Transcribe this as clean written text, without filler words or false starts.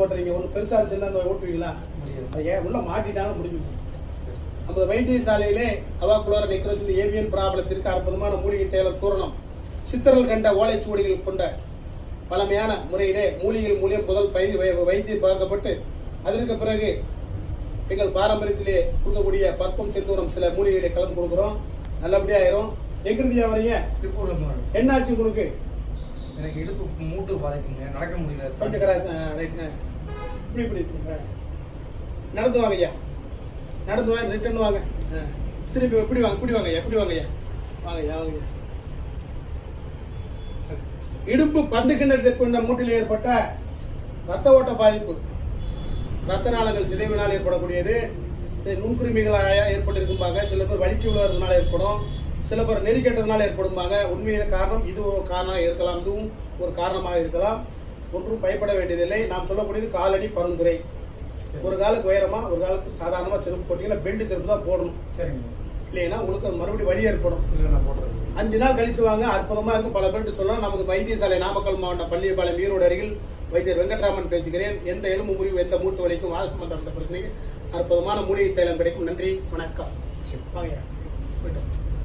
ஓட்டுறீங்க ஒன்று பெருசாக இருந்துச்சுன்னா அந்த ஓட்டுவீங்களா? அதை ஏன் உள்ள மாட்டிட்டாலும் முடிஞ்சு. நமது வைத்தியசாலையிலே அவாக்குலோர நெக்ரோசிஸ் ஏவியன் பிராபலத்திற்கு அற்புதமான மூலிகை தைலம் சூரணம் சித்தர்கள் கண்ட ஓலைச்சுவடிகள் கொண்ட பழமையான முறையிலே மூலிகைகள் மூலியம் முதல் வைத்தியம் பார்க்கப்பட்டு அதற்கு பிறகு எங்கள் பாரம்பரியத்திலே கொடுக்கக்கூடிய பற்பம் செந்தூரம் சில மூலிகைகளை கலந்து கொடுக்குறோம். நல்லபடியா ஆயிரும். எங்கிருந்தியா வரீங்க? என்னாச்சு உங்களுக்கு? எனக்கு இடுப்பு மூட்டு பாதிக்குங்க, நடக்க முடியல. கொஞ்சம் ரைட் இப்படி நடந்து வாங்க ஐயா, நடந்து வாங்க, ரிட்டர்ன் வாங்க, திருப்பி எப்படி வாங்க, இப்படி வாங்க ஐயா, இப்படி வாங்க ஐயா, வாங்க ஐயா, வாங்க. இடுப்பு பந்து கிண்ணத்தை கொண்ட மூட்டில் ஏற்பட்ட ரத்த ஓட்ட பாதிப்பு, ரத்த நாளங்கள் சிதைவினால் ஏற்படக்கூடியது. நுண்கிருமிகளாக ஏற்பட்டிருக்கும்பாங்க. சில பேர் வலிக்கு விழுறதுனால ஏற்படும், சில பேர் நெறிக்கட்டதுனால ஏற்படும்பாங்க. உண்மையில காரணம் இது ஒரு காரணமாக இருக்கலாம், இதுவும் ஒரு காரணமாக இருக்கலாம். ஒன்றும் பயப்பட வேண்டியதில்லை. நாம் சொல்லக்கூடியது காலடி பரிந்துரை. ஒரு காலுக்கு உயரமா, ஒரு காலுக்கு சாதாரணமாக செருப்பு போட்டீங்கன்னா பெல்ட் செருப்பு தான் போடணும். சரிங்க. இல்லைன்னா உங்களுக்கு மறுபடியும் வலி ஏற்படும். 5 நாள் கழிச்சு வாங்க, அற்புதமா இருக்கும். பல பேருக்கு சொல்லலாம். நமது வைத்தியசாலை நாமக்கல் மாவட்டம் பள்ளிப்பாளையம் ஈரோடு அருகில் வைத்தியர் வெங்கட்ராமன் பேசுகிறேன். எந்த எலும்பு முறிவு, எந்த மூட்டு வலிக்கும், வாசமன்ற பிரச்சனைக்கு அற்புதமான மூலிகை தைலம் கிடைக்கும். நன்றி, வணக்கம். வாங்க போயிட்டோம்.